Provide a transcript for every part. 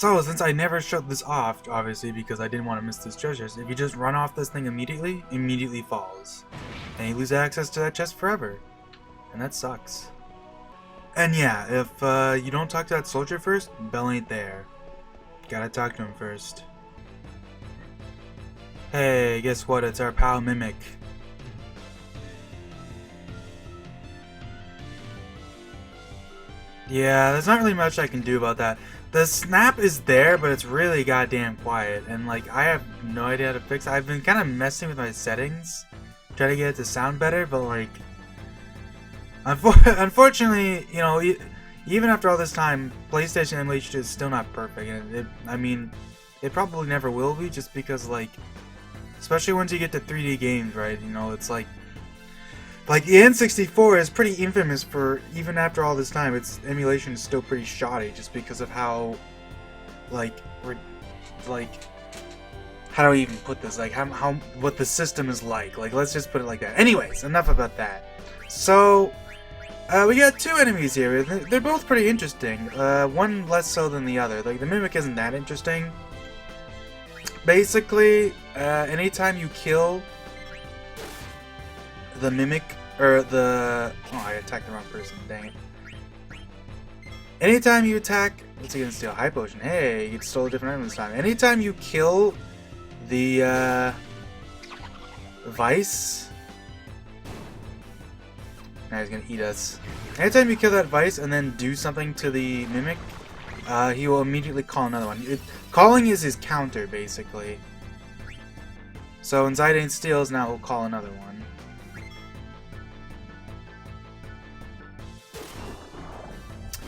So, since I never shut this off, obviously because I didn't want to miss this treasure, if you just run off this thing immediately falls. And you lose access to that chest forever. And that sucks. And yeah, if you don't talk to that soldier first, Bell ain't there. Gotta talk to him first. Hey, guess what? It's our pal Mimic. Yeah, there's not really much I can do about that. The snap is there, but it's really goddamn quiet, and like I have no idea how to fix it. I've been kind of messing with my settings, trying to get it to sound better, but like, unfortunately, you know, even after all this time, PlayStation emulation is still not perfect, and I mean, it probably never will be, just because like, especially once you get to 3D games, right? You know, it's like the N64 is pretty infamous for, even after all this time, its emulation is still pretty shoddy just because of how, like, how do I even put this? Like, how what the system is like. Like, let's just put it like that. Anyways, enough about that. So, we got two enemies here. They're both pretty interesting. One less so than the other. Like, the Mimic isn't that interesting. Basically, anytime you kill the Mimic, or the... Oh, I attacked the wrong person, dang it. Anytime you attack... What's he gonna steal? High Potion. Hey, he stole a different item this time. Anytime you kill the, Vice... Now he's gonna eat us. Anytime you kill that Vice and then do something to the Mimic, he will immediately call another one. Calling is his counter, basically. So when Zidane steals, now he'll call another one.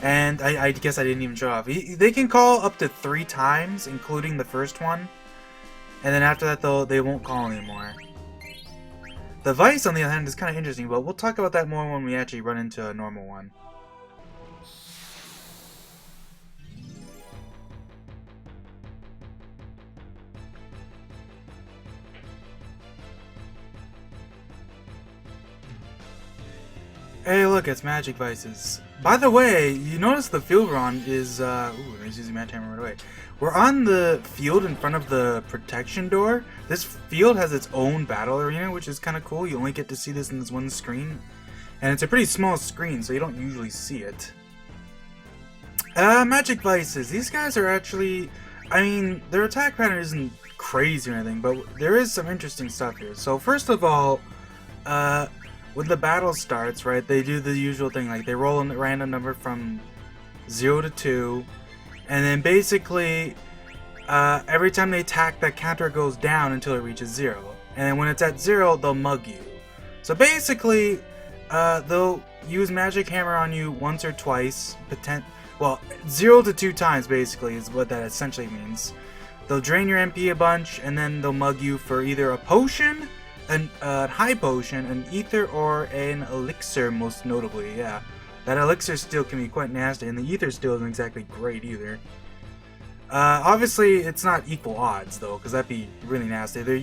And I guess I didn't even show off. They can call up to 3 times, including the first one. And then after that, though, they won't call anymore. The Vice, on the other hand, is kind of interesting, but we'll talk about that more when we actually run into a normal one. Hey, look, it's Magic Vices. By the way, you notice the field we're on is, ooh, he's using Magic Hammer right away. We're on the field in front of the protection door. This field has its own battle arena, which is kind of cool. You only get to see this in this one screen. And it's a pretty small screen, so you don't usually see it. Magic Vices. These guys are actually, I mean, their attack pattern isn't crazy or anything, but there is some interesting stuff here. So first of all, when the battle starts, right, they do the usual thing, like they roll a random number from 0 to 2, and then basically, every time they attack, that counter goes down until it reaches 0. And then when it's at 0, they'll mug you. So basically, they'll use Magic Hammer on you once or twice, well, 0 to 2 times basically is what that essentially means. They'll drain your MP a bunch, and then they'll mug you for either a potion, a high potion, an ether, or an elixir, most notably. Yeah, that elixir steal can be quite nasty, and the ether steal isn't exactly great either. Obviously, it's not equal odds though, because that'd be really nasty. They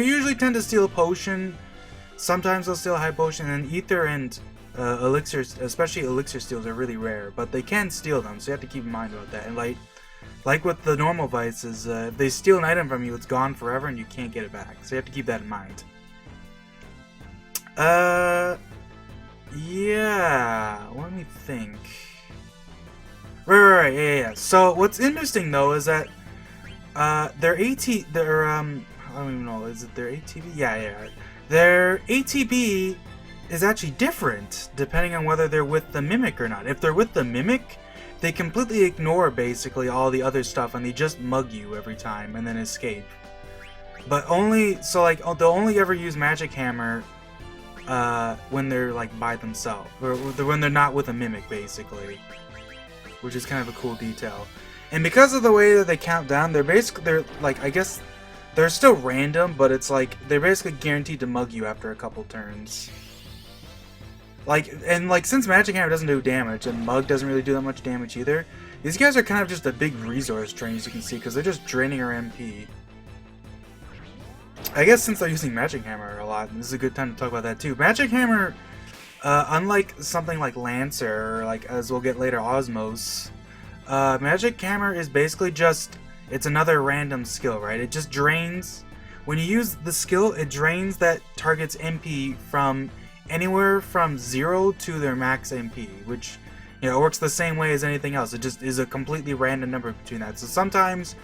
usually tend to steal a potion. Sometimes they'll steal a high potion, and ether and elixirs, especially elixir steals, are really rare. But they can steal them, so you have to keep in mind about that. And like with the normal Vices, if they steal an item from you, it's gone forever and you can't get it back. So you have to keep that in mind. Yeah, let me think. Right, yeah. So what's interesting though is that, I don't even know, is it their ATB? Yeah. Their ATB is actually different depending on whether they're with the Mimic or not. If they're with the Mimic, they completely ignore basically all the other stuff and they just mug you every time and then escape. But only, so like, they'll only ever use Magic Hammer when they're like by themselves, or when they're not with a Mimic basically, which is kind of a cool detail. And because of the way that they count down, they're like, I guess they're still random, but it's like they're basically guaranteed to mug you after a couple turns. Like, since Magic Hammer doesn't do damage, and Mug doesn't really do that much damage either, these guys are kind of just a big resource drain, as you can see, because they're just draining our MP. I guess since they're using Magic Hammer a lot, this is a good time to talk about that too. Magic Hammer, unlike something like Lancer, or like, as we'll get later, Osmos, Magic Hammer is basically just, it's another random skill, right? It just drains, when you use the skill, it drains that target's MP from anywhere from 0 to their max MP, which, you know, works the same way as anything else. It just is a completely random number between that. So sometimes,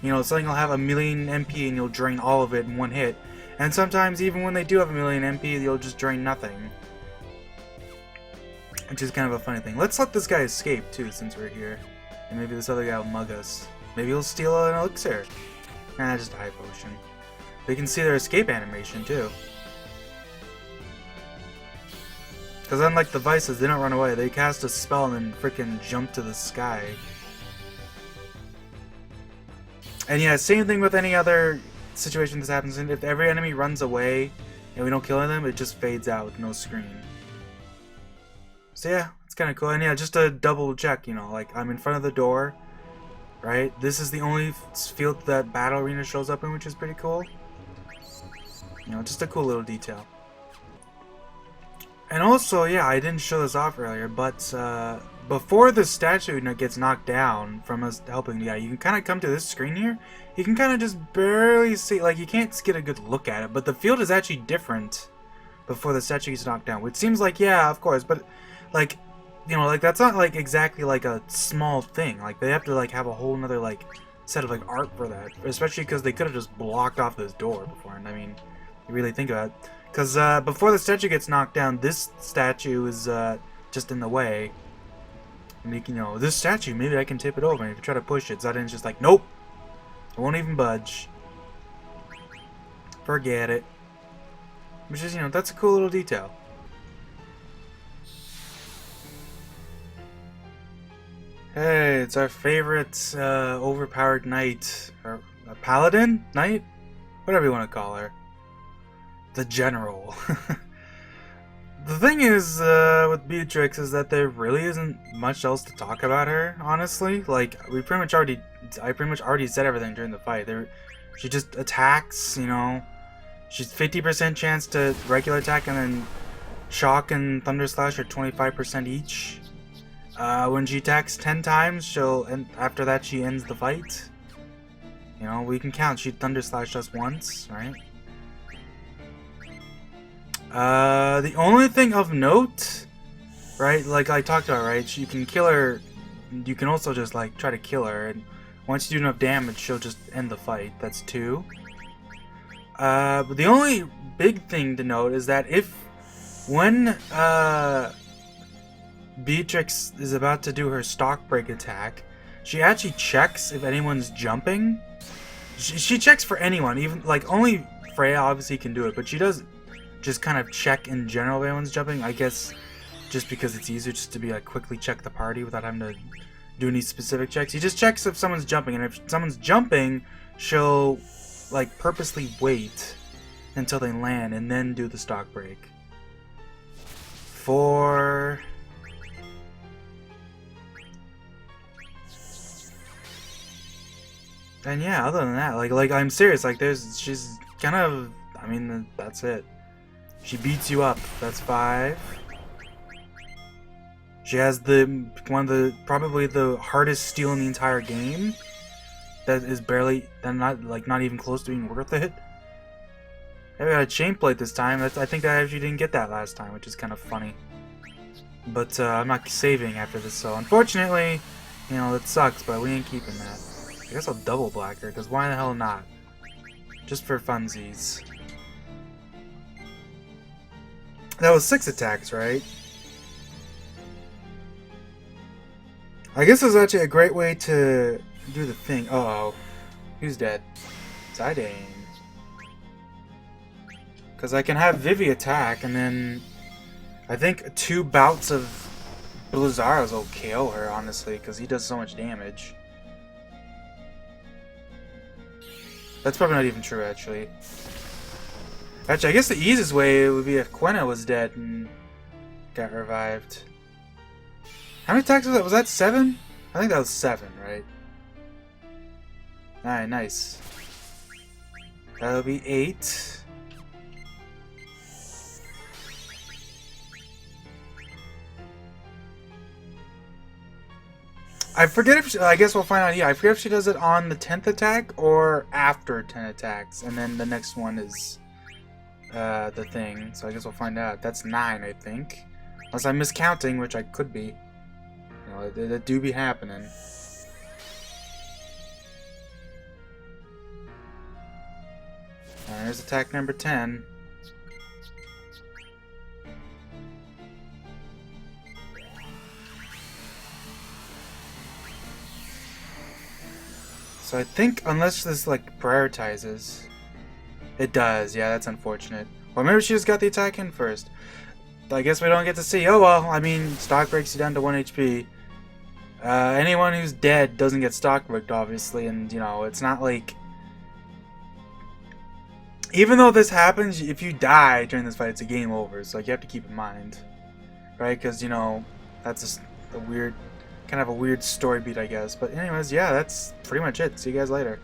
you know, something will have 1,000,000 MP and you'll drain all of it in one hit. And sometimes, even when they do have 1,000,000 MP, you'll just drain nothing. Which is kind of a funny thing. Let's let this guy escape, too, since we're here. And maybe this other guy will mug us. Maybe he'll steal an elixir. Nah, just a high potion. They can see their escape animation, too. Because unlike the Vices, they don't run away. They cast a spell and then freaking jump to the sky. And yeah, same thing with any other situation this happens in. If every enemy runs away and we don't kill them, it just fades out with no screen. So yeah, it's kind of cool. And yeah, just to double check, you know, like I'm in front of the door, right? This is the only field that Battle Arena shows up in, which is pretty cool. You know, just a cool little detail. And also, yeah, I didn't show this off earlier, but before the statue gets knocked down from us helping the guy, you can kind of come to this screen here. You can kind of just barely see, like, you can't get a good look at it, but the field is actually different before the statue gets knocked down, which seems like, yeah, of course, but, like, you know, like, that's not, like, exactly, like, a small thing. Like, they have to, like, have a whole nother, like, set of, like, art for that, especially because they could have just blocked off this door before, and I mean, you really think about it. Because before the statue gets knocked down, this statue is just in the way. And you can, you know, this statue, maybe I can tip it over. And if you try to push it, Zidane just like, nope. I won't even budge. Forget it. Which is, you know, that's a cool little detail. Hey, it's our favorite overpowered knight. Or a paladin? Knight? Whatever you want to call her. The General. The thing is, with Beatrix is that there really isn't much else to talk about her, honestly. Like, I pretty much already said everything during the fight. She just attacks, you know. She's 50% chance to regular attack, and then Shock and Thunder Slash are 25% each. When she attacks 10 times, and after that she ends the fight. You know, we can count. She Thunder Slashed us once, right? The only thing of note, right, like I talked about, right, you can kill her, you can also just, like, try to kill her, and once you do enough damage, she'll just end the fight. That's 2. But the only big thing to note is that when Beatrix is about to do her stock break attack, she actually checks if anyone's jumping. She checks for anyone, even, like, only Freya obviously can do it, but she does just kind of check in general if anyone's jumping. I guess just because it's easier just to be like quickly check the party without having to do any specific checks. He just checks if someone's jumping, and if someone's jumping, she'll like purposely wait until they land and then do the stock break. And yeah, other than that, like I'm serious, like she's kind of, I mean, that's it. She beats you up. That's 5. She has probably the hardest steal in the entire game. That is not even close to being worth it. I got a chain plate this time. I think I actually didn't get that last time, which is kind of funny. But I'm not saving after this, so unfortunately, you know, it sucks. But we ain't keeping that. I guess I'll double black her, because why the hell not? Just for funsies. That was 6 attacks, right? I guess it was actually a great way to do the thing. Uh-oh. Who's dead? Zidane. Because I can have Vivi attack, and then I think 2 bouts of Blizzard's will KO her, honestly, because he does so much damage. That's probably not even true, actually. Actually, I guess the easiest way would be if Quenya was dead and got revived. How many attacks was that? Was that 7? I think that was 7, right? Alright, nice. That'll be 8. I forget if I guess we'll find out. Yeah, I forget if she does it on the 10th attack or after 10 attacks, and then the next one is the thing. So I guess we'll find out. That's 9, I think, unless I'm miscounting, which I could be. You know, that do be happening. There's attack number 10. So I think unless this like prioritizes, it does. Yeah, that's unfortunate. Or maybe she just got the attack in first. I guess we don't get to see. Oh well. I mean, stock breaks you down to 1 HP. Anyone who's dead doesn't get stock bricked, obviously, and you know it's not like. Even though this happens, if you die during this fight, it's a game over. So like, you have to keep in mind, right? Because you know that's just a weird, kind of a weird story beat, I guess. But anyways, yeah, that's pretty much it. See you guys later.